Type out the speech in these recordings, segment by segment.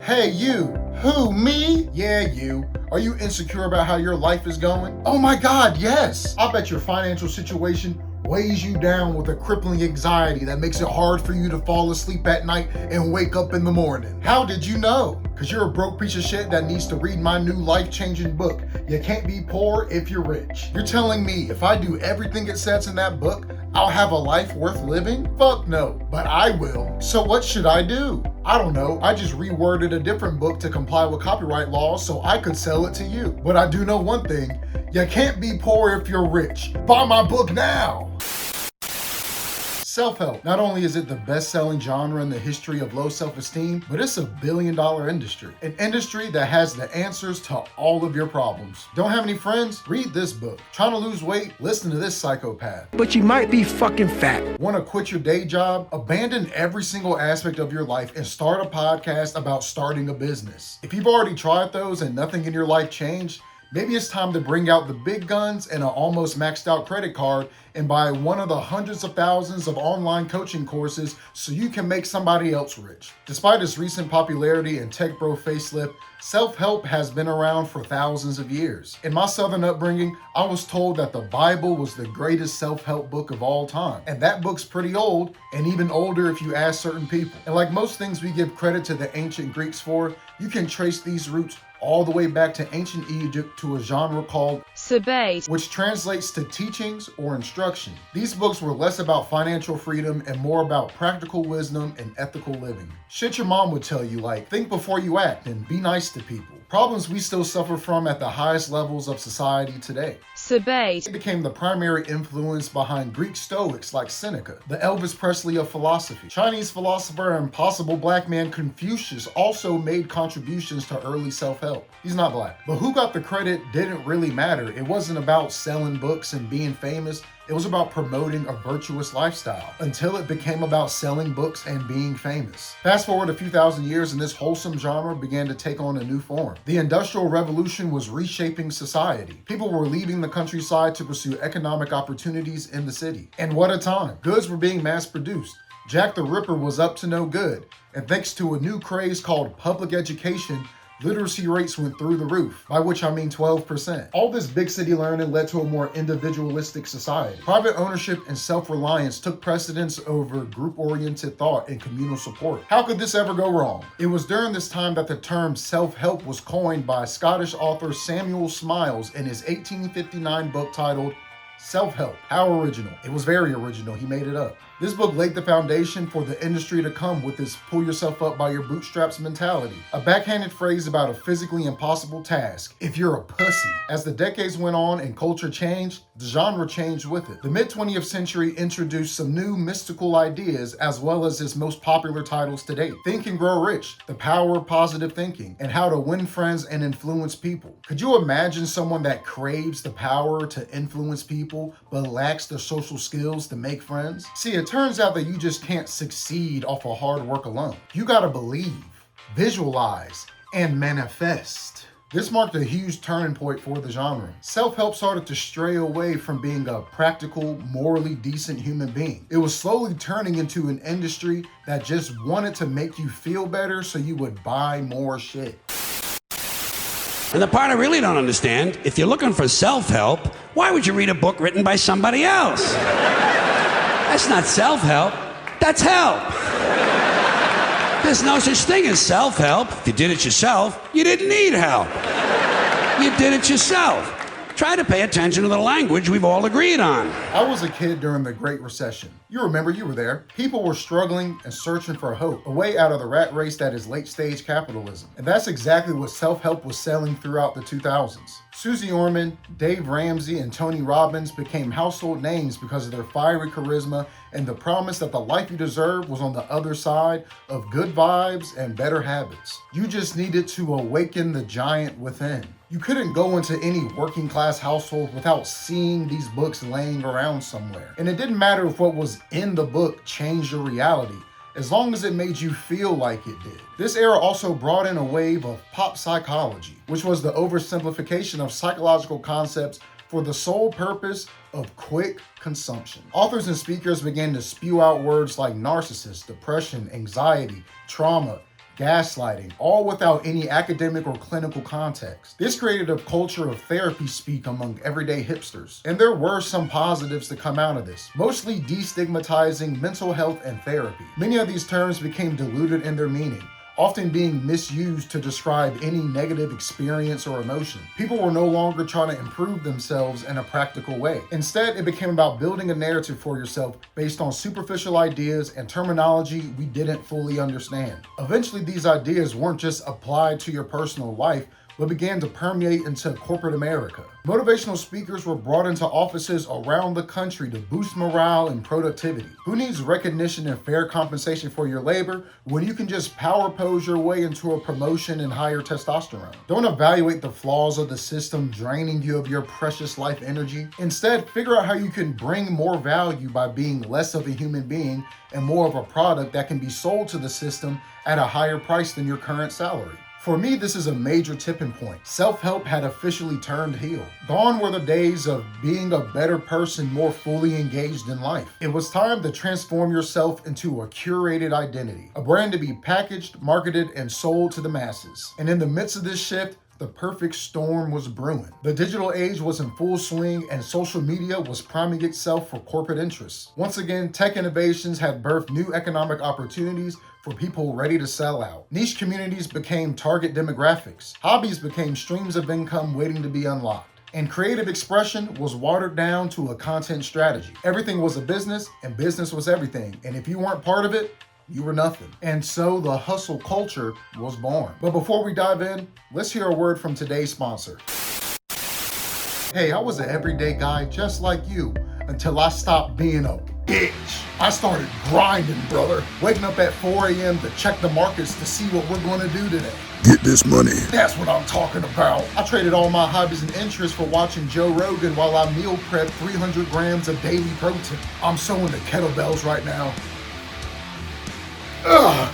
Hey you, who, me? Yeah, you. Are you insecure about how your life is going? Oh my God, yes. I bet your financial situation weighs you down with a crippling anxiety that makes it hard for you to fall asleep at night and wake up in the morning. How did you know? Because you're a broke piece of shit that needs to read my new life-changing book, You Can't Be Poor If You're Rich. You're telling me if I do everything it says in that book, I'll have a life worth living? Fuck no, but I will. So what should I do? I don't know. I just reworded a different book to comply with copyright laws so I could sell it to you. But I do know one thing. You can't be poor if you're rich. Buy my book now. Self-help. Not only is it the best-selling genre in the history of low self-esteem, but it's a billion-dollar industry. An industry that has the answers to all of your problems. Don't have any friends? Read this book. Trying to lose weight? Listen to this psychopath. But you might be fucking fat. Want to quit your day job? Abandon every single aspect of your life and start a podcast about starting a business. If you've already tried those and nothing in your life changed, maybe it's time to bring out the big guns and an almost maxed out credit card and buy one of the hundreds of thousands of online coaching courses so you can make somebody else rich. Despite its recent popularity and tech bro facelift, self-help has been around for thousands of years. In my Southern upbringing, I was told that the Bible was the greatest self-help book of all time. And that book's pretty old, and even older if you ask certain people. And like most things we give credit to the ancient Greeks for, you can trace these roots all the way back to ancient Egypt to a genre called Sabbat, which translates to teachings or instruction. These books were less about financial freedom and more about practical wisdom and ethical living. Shit your mom would tell you, like think before you act and be nice to people. Problems we still suffer from at the highest levels of society today. Sabbat, It became the primary influence behind Greek Stoics like Seneca, the Elvis Presley of philosophy. Chinese philosopher and possible black man Confucius also made contributions to early self-help. He's not black. But who got the credit didn't really matter. It wasn't about selling books and being famous. It was about promoting a virtuous lifestyle until it became about selling books and being famous. Fast forward a few thousand years and this wholesome genre began to take on a new form. The Industrial Revolution was reshaping society. People were leaving the countryside to pursue economic opportunities in the city. And what a time. Goods were being mass produced. Jack the Ripper was up to no good. And thanks to a new craze called public education, literacy rates went through the roof, by which I mean 12%. All this big city learning led to a more individualistic society. Private ownership and self-reliance took precedence over group-oriented thought and communal support. How could this ever go wrong? It was during this time that the term self-help was coined by Scottish author Samuel Smiles in his 1859 book titled Self-Help. How original. It was very original. He made it up. This book laid the foundation for the industry to come with this pull yourself up by your bootstraps mentality. A backhanded phrase about a physically impossible task. If you're a pussy. As the decades went on and culture changed, the genre changed with it. The mid-20th century introduced some new mystical ideas as well as its most popular titles to date. Think and Grow Rich, The Power of Positive Thinking, and How to Win Friends and Influence People. Could you imagine someone that craves the power to influence people but lacks the social skills to make friends? See, it turns out that you just can't succeed off of hard work alone. You gotta believe, visualize, and manifest. This marked a huge turning point for the genre. Self-help started to stray away from being a practical, morally decent human being. It was slowly turning into an industry that just wanted to make you feel better so you would buy more shit. And the part I really don't understand, if you're looking for self-help, why would you read a book written by somebody else? That's not self-help, that's help. There's no such thing as self-help. If you did it yourself, you didn't need help. You did it yourself. Try to pay attention to the language we've all agreed on. I was a kid during the Great Recession. You remember, you were there. People were struggling and searching for hope, a way out of the rat race that is late-stage capitalism. And that's exactly what self-help was selling throughout the 2000s. Susie Orman, Dave Ramsey, and Tony Robbins became household names because of their fiery charisma and the promise that the life you deserve was on the other side of good vibes and better habits. You just needed to awaken the giant within. You couldn't go into any working class household without seeing these books laying around somewhere. And it didn't matter if what was in the book changed your reality, as long as it made you feel like it did. This era also brought in a wave of pop psychology, which was the oversimplification of psychological concepts for the sole purpose of quick consumption. Authors and speakers began to spew out words like narcissist, depression, anxiety, trauma, gaslighting, all without any academic or clinical context. This created a culture of therapy speak among everyday hipsters. And there were some positives to come out of this, mostly destigmatizing mental health and therapy. Many of these terms became diluted in their meaning, often being misused to describe any negative experience or emotion. People were no longer trying to improve themselves in a practical way. Instead, it became about building a narrative for yourself based on superficial ideas and terminology we didn't fully understand. Eventually, these ideas weren't just applied to your personal life, but began to permeate into corporate America. Motivational speakers were brought into offices around the country to boost morale and productivity. Who needs recognition and fair compensation for your labor when you can just power pose your way into a promotion and higher testosterone? Don't evaluate the flaws of the system draining you of your precious life energy. Instead, figure out how you can bring more value by being less of a human being and more of a product that can be sold to the system at a higher price than your current salary. For me, this is a major tipping point. Self-help had officially turned heel. Gone were the days of being a better person more fully engaged in life. It was time to transform yourself into a curated identity, a brand to be packaged, marketed, and sold to the masses. And in the midst of this shift, the perfect storm was brewing. The digital age was in full swing and social media was priming itself for corporate interests. Once again, tech innovations had birthed new economic opportunities for people ready to sell out. Niche communities became target demographics. Hobbies became streams of income waiting to be unlocked. And creative expression was watered down to a content strategy. Everything was a business, and business was everything. And if you weren't part of it, you were nothing. And so the hustle culture was born. But before we dive in, let's hear a word from today's sponsor. Hey, I was an everyday guy just like you until I stopped being a bitch. I started grinding, brother. Waking up at 4 a.m. to check the markets to see what we're gonna do today. Get this money. That's what I'm talking about. I traded all my hobbies and interests for watching Joe Rogan while I meal prep 300 grams of daily protein. I'm so into kettlebells right now. Ugh.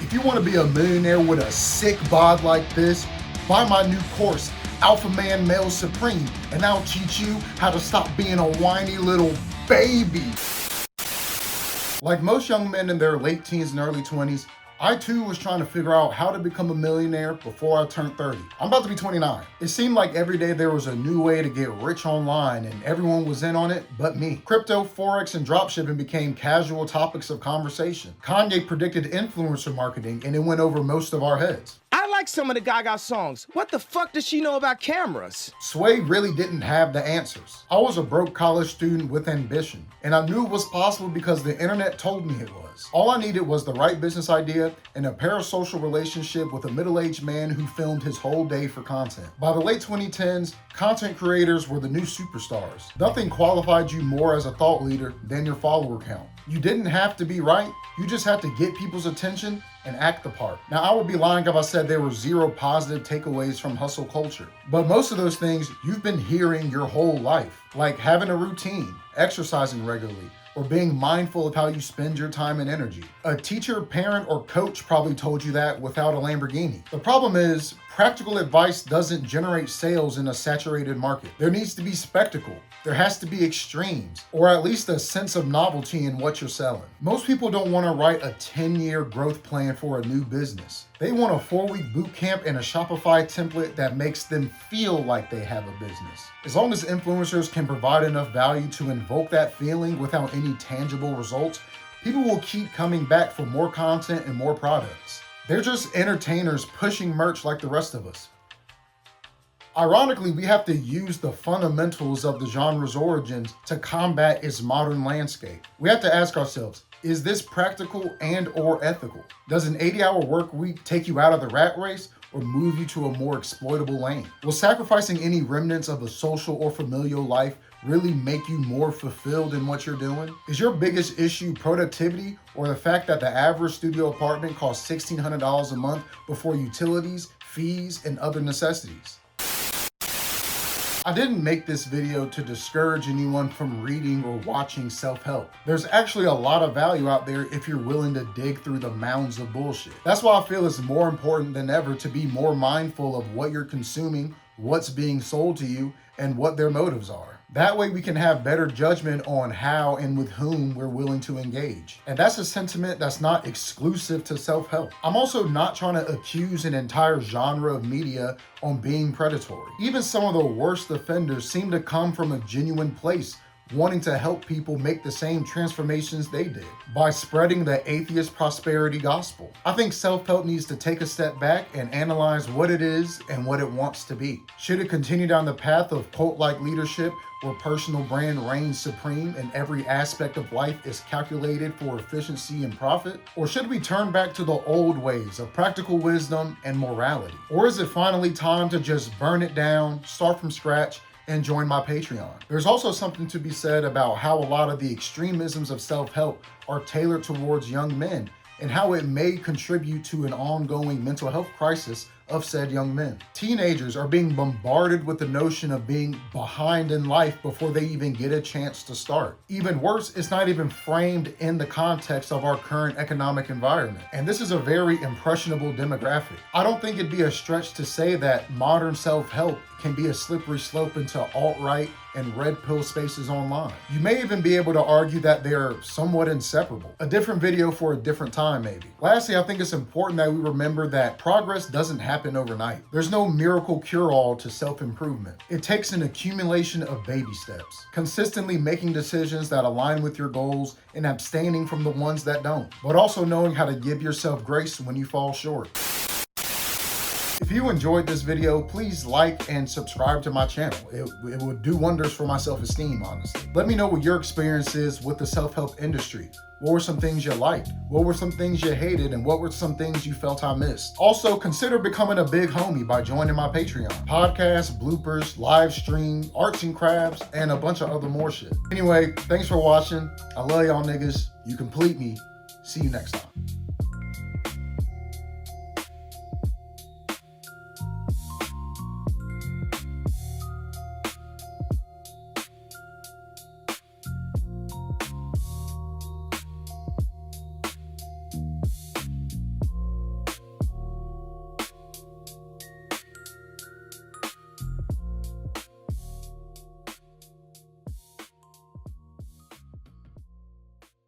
If you want to be a millionaire with a sick bod like this, buy my new course, Alpha Man Male Supreme, and I'll teach you how to stop being a whiny little baby. Like most young men in their late teens and early 20s, I too was trying to figure out how to become a millionaire before I turned 30. I'm about to be 29. It seemed like every day there was a new way to get rich online and everyone was in on it but me. Crypto, Forex, and dropshipping became casual topics of conversation. Kanye predicted influencer marketing and it went over most of our heads. I like some of the Gaga songs. What the fuck does she know about cameras? Sway really didn't have the answers. I was a broke college student with ambition, and I knew it was possible because the internet told me it was. All I needed was the right business idea and a parasocial relationship with a middle-aged man who filmed his whole day for content. By the late 2010s, content creators were the new superstars. Nothing qualified you more as a thought leader than your follower count. You didn't have to be right, you just had to get people's attention and act the part. Now, I would be lying if I said there were zero positive takeaways from hustle culture. But most of those things you've been hearing your whole life, like having a routine, exercising regularly, or being mindful of how you spend your time and energy. A teacher, parent, or coach probably told you that without a Lamborghini. The problem is, practical advice doesn't generate sales in a saturated market. There needs to be spectacle. There has to be extremes, or at least a sense of novelty in what you're selling. Most people don't want to write a 10-year growth plan for a new business. They want a 4-week boot camp and a Shopify template that makes them feel like they have a business. As long as influencers can provide enough value to invoke that feeling without any tangible results, people will keep coming back for more content and more products. They're just entertainers pushing merch like the rest of us. Ironically, we have to use the fundamentals of the genre's origins to combat its modern landscape. We have to ask ourselves, is this practical and or ethical? Does an 80-hour work week take you out of the rat race or move you to a more exploitable lane? Will sacrificing any remnants of a social or familial life really make you more fulfilled in what you're doing? Is your biggest issue productivity or the fact that the average studio apartment costs $1,600 a month before utilities, fees, and other necessities? I didn't make this video to discourage anyone from reading or watching self-help. There's actually a lot of value out there if you're willing to dig through the mounds of bullshit. That's why I feel it's more important than ever to be more mindful of what you're consuming, what's being sold to you, and what their motives are. That way we can have better judgment on how and with whom we're willing to engage. And that's a sentiment that's not exclusive to self-help. I'm also not trying to accuse an entire genre of media on being predatory. Even some of the worst offenders seem to come from a genuine place, wanting to help people make the same transformations they did by spreading the atheist prosperity gospel. I think self-help needs to take a step back and analyze what it is and what it wants to be. Should it continue down the path of cult-like leadership where personal brand reigns supreme and every aspect of life is calculated for efficiency and profit? Or should we turn back to the old ways of practical wisdom and morality? Or is it finally time to just burn it down, start from scratch, and join my Patreon? There's also something to be said about how a lot of the extremisms of self-help are tailored towards young men and how it may contribute to an ongoing mental health crisis of said young men. Teenagers are being bombarded with the notion of being behind in life before they even get a chance to start. Even worse, it's not even framed in the context of our current economic environment. And this is a very impressionable demographic. I don't think it'd be a stretch to say that modern self-help can be a slippery slope into alt-right and red pill spaces online. You may even be able to argue that they're somewhat inseparable. A different video for a different time, maybe. Lastly, I think it's important that we remember that progress doesn't happen overnight. There's no miracle cure-all to self-improvement. It takes an accumulation of baby steps, consistently making decisions that align with your goals and abstaining from the ones that don't, but also knowing how to give yourself grace when you fall short. If you enjoyed this video, please like and subscribe to my channel. It would do wonders for my self-esteem, honestly. Let me know what your experience is with the self-help industry. What were some things you liked? What were some things you hated? And what were some things you felt I missed? Also, consider becoming a big homie by joining my Patreon. Podcasts, bloopers, live stream, arts and crafts, and a bunch of other more shit. Anyway, thanks for watching. I love y'all niggas. You complete me. See you next time.